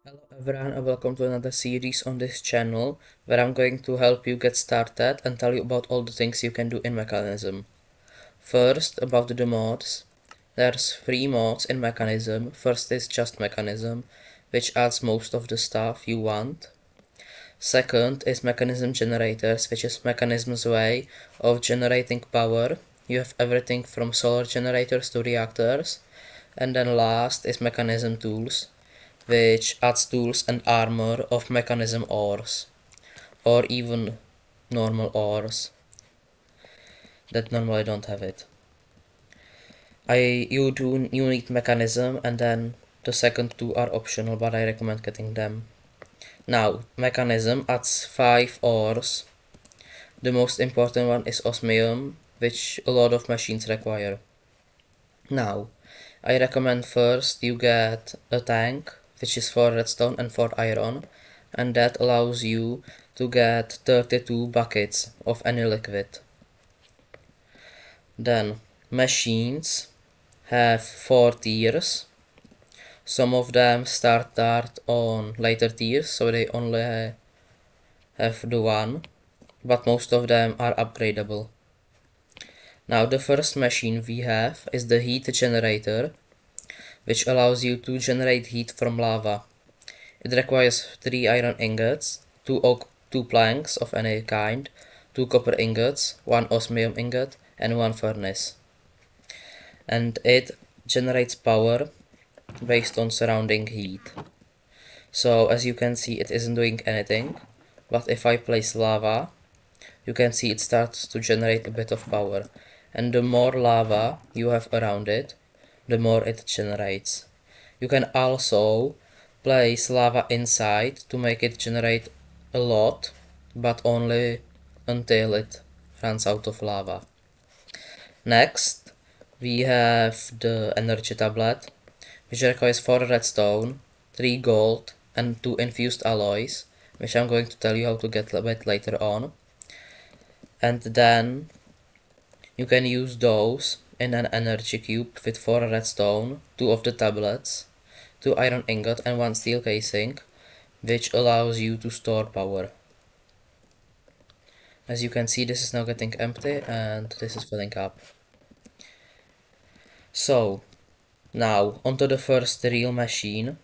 Hello everyone and welcome to another series on this channel where I'm going to help you get started and tell you about all the things you can do in Mekanism. First, about the mods. There's 3 mods in Mekanism. First is just Mekanism, which adds most of the stuff you want. Second is Mekanism Generators, which is Mekanism's way of generating power. You have everything from solar generators to reactors. And then last is Mekanism Tools, which adds tools and armor of Mekanism ores, or even normal ores that normally don't have it. You need Mekanism, and then the second two are optional, but I recommend getting them. Now, Mekanism adds 5 ores. The most important one is osmium, which a lot of machines require. Now, I recommend first you get a tank, which is for redstone and for iron, and that allows you to get 32 buckets of any liquid. Then machines have 4 tiers. Some of them start on later tiers, so they only have the one, but most of them are upgradable. Now the first machine we have is the heat generator, which allows you to generate heat from lava. It requires 3 iron ingots, 2 planks of any kind, 2 copper ingots, 1 osmium ingot, and 1 furnace. And it generates power based on surrounding heat. So as you can see, it isn't doing anything, but if I place lava, you can see it starts to generate a bit of power. And the more lava you have around it, the more it generates. You can also place lava inside to make it generate a lot, but only until it runs out of lava. Next, we have the energy tablet, which requires 4 redstone, 3 gold, and 2 infused alloys, which I'm going to tell you how to get a bit later on. And then you can use those in an energy cube with 4 redstone, 2 of the tablets, 2 iron ingot, and 1 steel casing, which allows you to store power. As you can see, this is now getting empty and this is filling up. So, now onto the first real machine.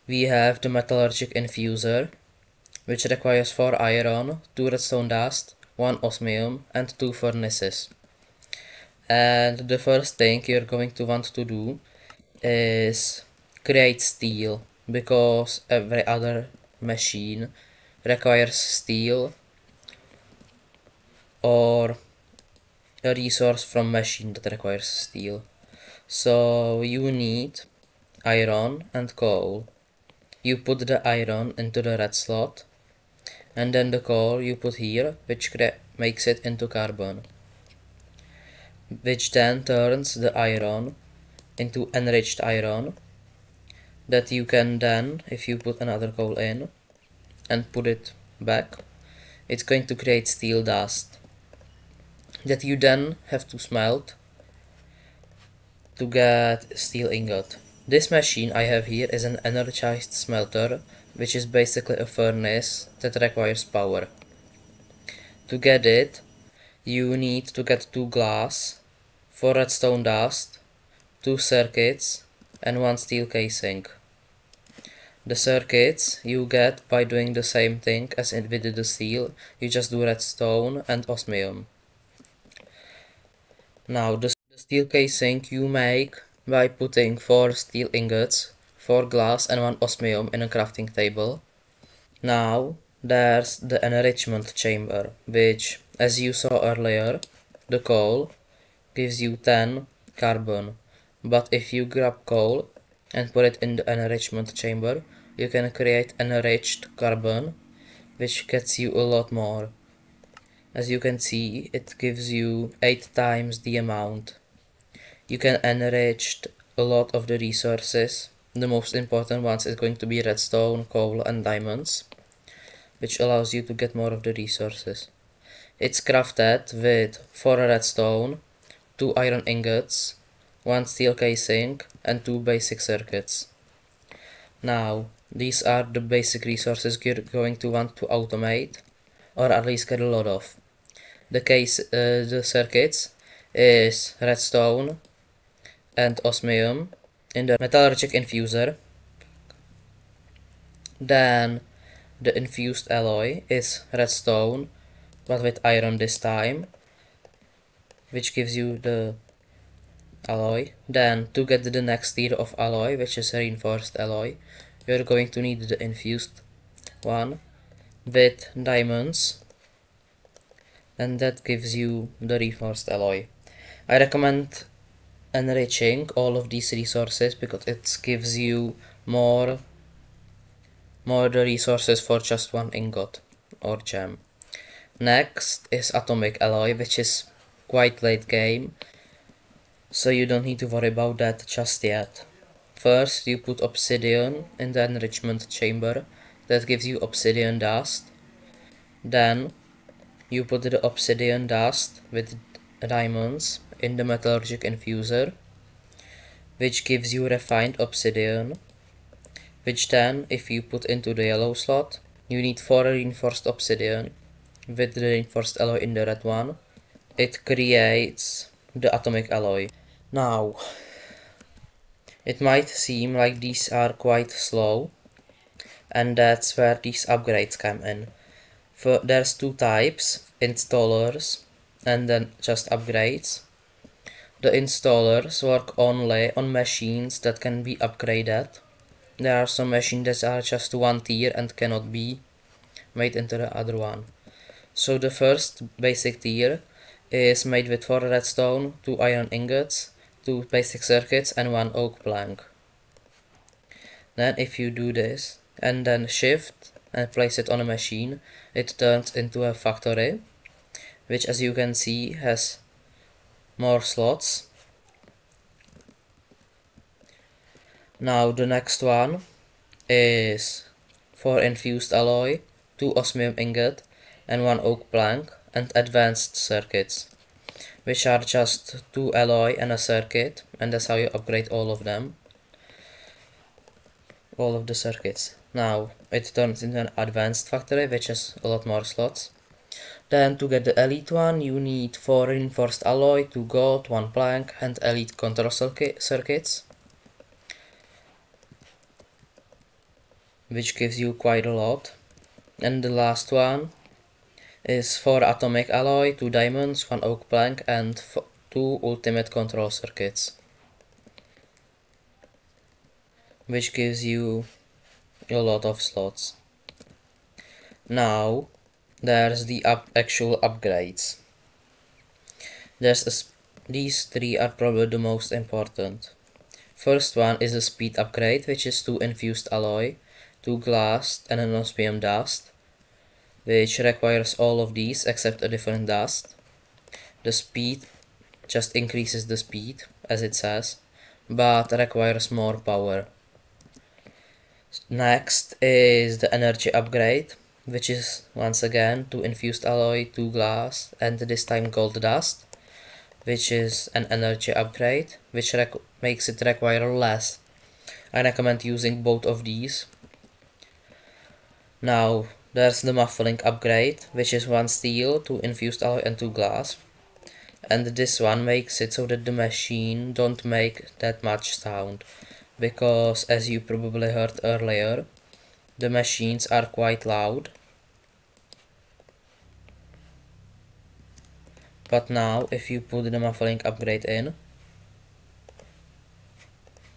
We have the metallurgic infuser, which requires 4 iron, 2 redstone dust, 1 osmium, and 2 furnaces. And the first thing you're going to want to do is create steel, because every other machine requires steel or a resource from machine that requires steel. So you need iron and coal. You put the iron into the red slot, and then the coal you put here, which makes it into carbon, which then turns the iron into enriched iron that you can then, if you put another coal in and put it back, it's going to create steel dust that you then have to smelt to get steel ingot. This machine I have here is an energized smelter, which is basically a furnace that requires power. To get it, you need to get 2 glass, 4 redstone dust, 2 circuits, and 1 steel casing. The circuits you get by doing the same thing as with the steel, you just do redstone and osmium. Now the steel casing you make by putting 4 steel ingots, 4 glass and 1 osmium in a crafting table. Now there's the enrichment chamber, which, as you saw earlier, the coal gives you 10 carbon, but if you grab coal and put it in the enrichment chamber, you can create enriched carbon, which gets you a lot more. As you can see, it gives you 8 times the amount. You can enrich a lot of the resources. The most important ones is going to be redstone, coal and diamonds, which allows you to get more of the resources. It's crafted with 4 redstone, 2 iron ingots, 1 steel casing and 2 basic circuits. Now, these are the basic resources you're going to want to automate, or at least get a lot of. The circuits is redstone and osmium in the metallurgic infuser. Then the infused alloy is redstone, but with iron this time, which gives you the alloy. Then to get the next tier of alloy, which is reinforced alloy, you're going to need the infused one with diamonds, and that gives you the reinforced alloy. I recommend enriching all of these resources because it gives you more the resources for just one ingot or gem. Next is atomic alloy, which is quite late game, so you don't need to worry about that just yet. First you put obsidian in the enrichment chamber, that gives you obsidian dust. Then you put the obsidian dust with diamonds in the metallurgic infuser, which gives you refined obsidian, which then, if you put into the yellow slot, you need 4 reinforced obsidian with the reinforced alloy in the red one. It creates the atomic alloy. Now, it might seem like these are quite slow, and that's where these upgrades come in. There's 2 types, installers and then just upgrades. The installers work only on machines that can be upgraded. There are some machines that are just 1 tier and cannot be made into the other one. So the first basic tier is made with 4 redstone, 2 iron ingots, 2 basic circuits and 1 oak plank. Then if you do this and then shift and place it on a machine, it turns into a factory, which as you can see has more slots. Now the next one is 4 infused alloy, 2 osmium ingot and 1 oak plank, and advanced circuits, which are just 2 alloy and a circuit, and that's how you upgrade all of them, all of the circuits. Now it turns into an advanced factory, which has a lot more slots. Then to get the elite one, you need 4 reinforced alloy, 2 gold, 1 plank, and elite control circuits, which gives you quite a lot. And the last one is 4 atomic alloy, 2 diamonds, 1 oak plank, and 2 ultimate control circuits, which gives you a lot of slots. Now there's the actual upgrades. These 3 are probably the most important. First one is a speed upgrade, which is 2 infused alloy, 2 glass and an osmium dust, which requires all of these except a different dust. The speed just increases the speed, as it says, but requires more power. Next is the energy upgrade, which is once again 2 infused alloy, 2 glass, and this time gold dust, which is an energy upgrade, which makes it require less. I recommend using both of these. Now there's the muffling upgrade, which is 1 steel, 2 infused alloy and 2 glass, and this one makes it so that the machine don't make that much sound, because as you probably heard earlier, the machines are quite loud. But now if you put the muffling upgrade in,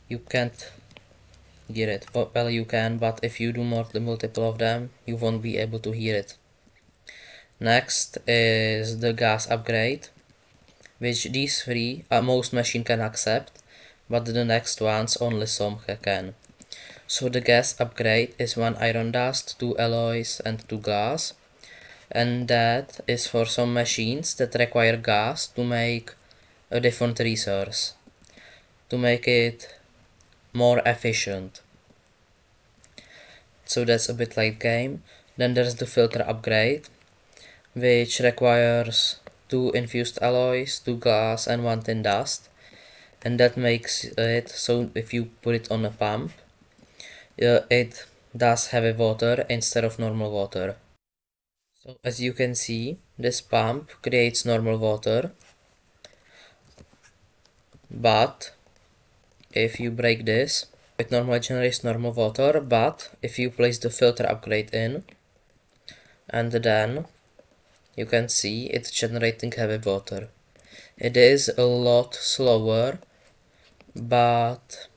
you can't hear it. Well, you can, but if you do the multiple of them, you won't be able to hear it. Next is the gas upgrade, which these 3 most machine can accept, but the next ones only some can. So the gas upgrade is 1 iron dust, 2 alloys and 2 glass, and that is for some machines that require gas to make a different resource, to make it more efficient. So that's a bit late game. Then there's the filter upgrade, which requires 2 infused alloys, 2 glass and 1 tin dust, and that makes it so if you put it on a pump, it does heavy water instead of normal water. So as you can see, this pump creates normal water, but if you break this, it normally generates normal water, but if you place the filter upgrade in, and then you can see it's generating heavy water. It is a lot slower, but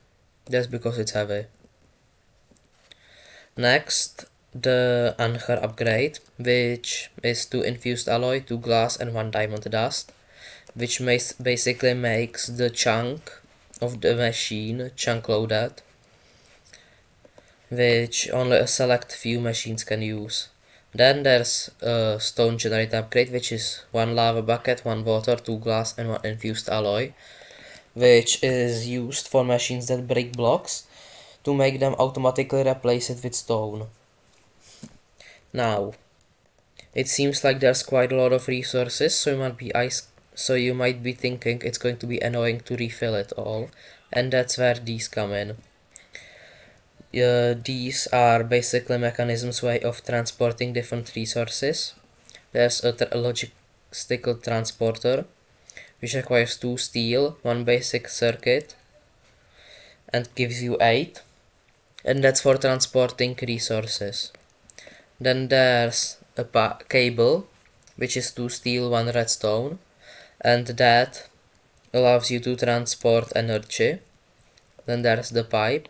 that's because it's heavy. Next, the anchor upgrade, which is 2 infused alloy, 2 glass and 1 diamond dust, which basically makes the chunk of the machine chunk loaded, which only a select few machines can use. Then there's a stone generator upgrade, which is 1 lava bucket, 1 water, 2 glass and 1 infused alloy, which is used for machines that break blocks to make them automatically replace it with stone. Now, it seems like there's quite a lot of resources, so you might be thinking it's going to be annoying to refill it all, and that's where these come in. These are basically mechanisms way of transporting different resources. There's a logistical transporter, which requires 2 steel, 1 basic circuit, and gives you 8, and that's for transporting resources. Then there's a cable, which is 2 steel, 1 redstone, and that allows you to transport energy. Then there's the pipe,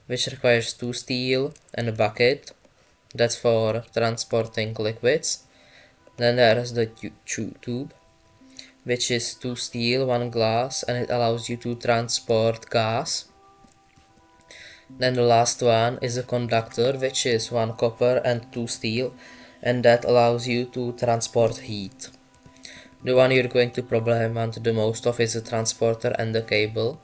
which requires 2 steel and a bucket, that's for transporting liquids. Then there's the tube, which is 2 steel, 1 glass, and it allows you to transport gas. Then the last one is a conductor, which is 1 copper and 2 steel, and that allows you to transport heat. The one you're going to probably want the most of is the transporter and the cable.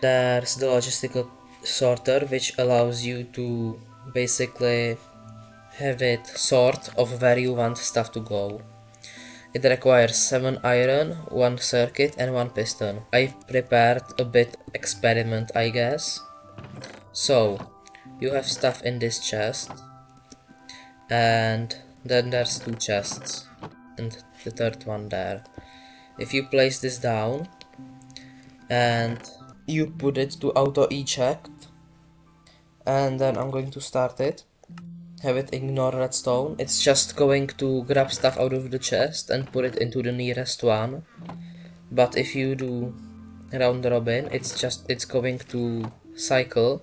There's the logistical sorter, which allows you to basically have it sort of where you want stuff to go. It requires 7 iron, 1 circuit and 1 piston. I've prepared a bit experiment, I guess. So, you have stuff in this chest, and then there's 2 chests, and the third one there. If you place this down, and you put it to auto eject, and then I'm going to start it, have it ignore redstone, it's just going to grab stuff out of the chest and put it into the nearest one. But if you do round robin, it's going to cycle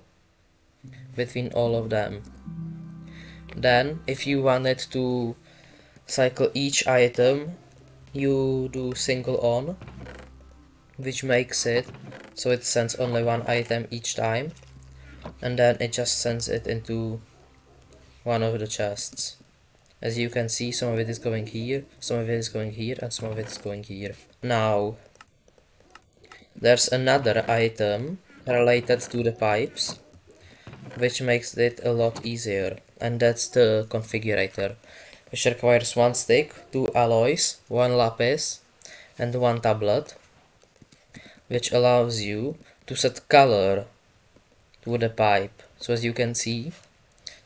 between all of them. Then if you wanted to cycle each item, you do single on, which makes it so it sends only 1 item each time, and then it just sends it into one of the chests. As you can see, some of it is going here, some of it is going here, and some of it is going here. Now, there's another item related to the pipes, which makes it a lot easier, and that's the configurator, which requires 1 stick, 2 alloys, 1 lapis, and 1 tablet, which allows you to set color to the pipe. So as you can see,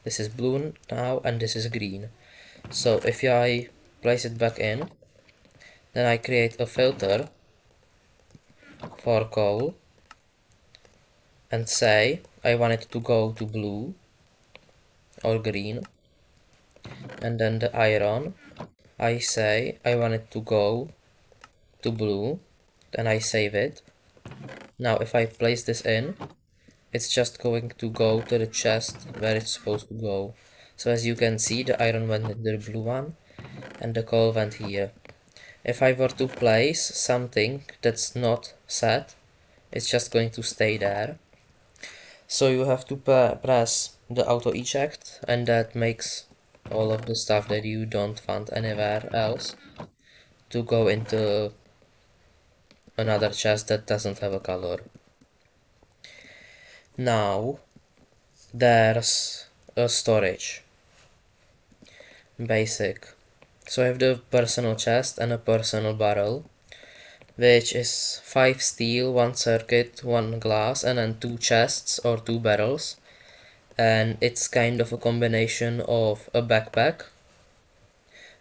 this is blue now and this is green. So if I place it back in, then I create a filter for coal and say I want it to go to blue or green, and then the iron, I say I want it to go to blue, then I save it. Now if I place this in, it's just going to go to the chest where it's supposed to go. So as you can see, the iron went in the blue one and the coal went here. If I were to place something that's not set, it's just going to stay there. So you have to press the auto eject, and that makes all of the stuff that you don't want anywhere else to go into another chest that doesn't have a color. Now there's a storage. Basic. So I have the personal chest and a personal barrel, which is 5 steel, 1 circuit, 1 glass, and then 2 chests or 2 barrels. and it's kind of a combination of a backpack.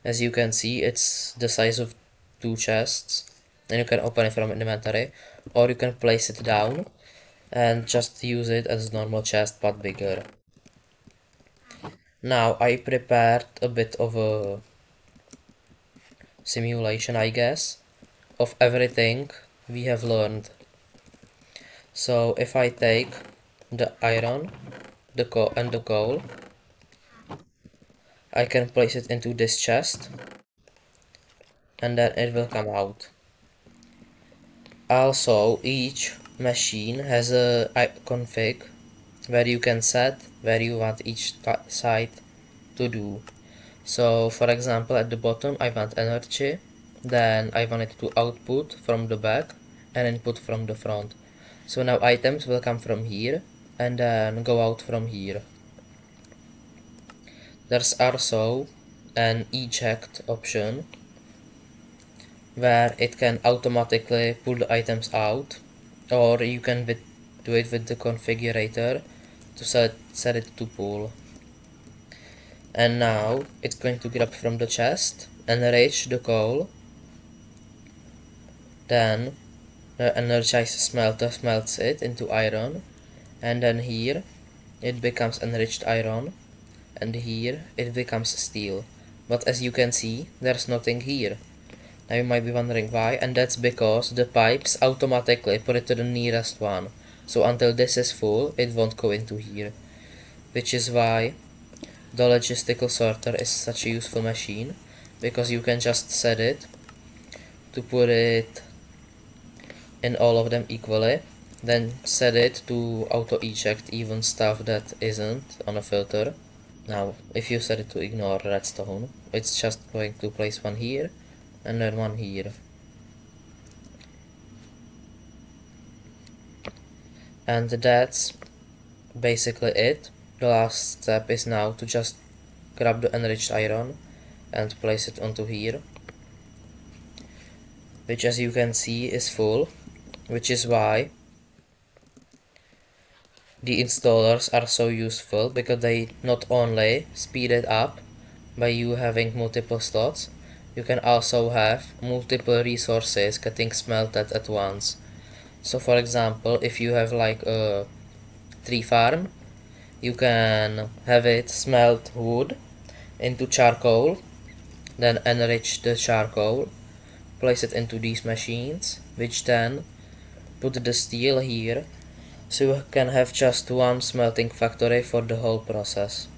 As you can see, it's the size of 2 chests, and you can open it from inventory, or you can place it down and just use it as a normal chest but bigger. Now I prepared a bit of a simulation, I guess, of everything we have learned. So if I take the iron, the coal, I can place it into this chest and then it will come out. Also, each machine has a config where you can set where you want each side to do. So for example, at the bottom I want energy, then I want it to output from the back and input from the front. So now items will come from here and then go out from here. There's also an eject option where it can automatically pull the items out, or you can do it with the configurator to set it to pull. And now it's going to grab from the chest, enrich the coal, then the energized smelter smelts it into iron, and then here it becomes enriched iron, and here it becomes steel. But as you can see, there's nothing here. Now you might be wondering why, and that's because the pipes automatically put it to the nearest one. So until this is full, it won't go into here. Which is why the logistical sorter is such a useful machine, because you can just set it to put it in all of them equally, then set it to auto eject even stuff that isn't on a filter. Now if you set it to ignore redstone, it's just going to place one here and then one here. And that's basically it. The last step is now to just grab the enriched iron and place it onto here, which as you can see is full, which is why the installers are so useful, because they not only speed it up by you having multiple slots, you can also have multiple resources getting smelted at once. So for example, if you have like a tree farm, you can have it smelt wood into charcoal, then enrich the charcoal, place it into these machines, which then put the steel here, so you can have just one smelting factory for the whole process.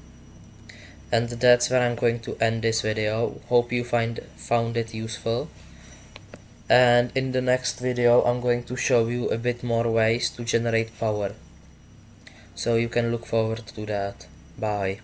And that's where I'm going to end this video. Hope you found it useful. And in the next video I'm going to show you a bit more ways to generate power. So you can look forward to that. Bye.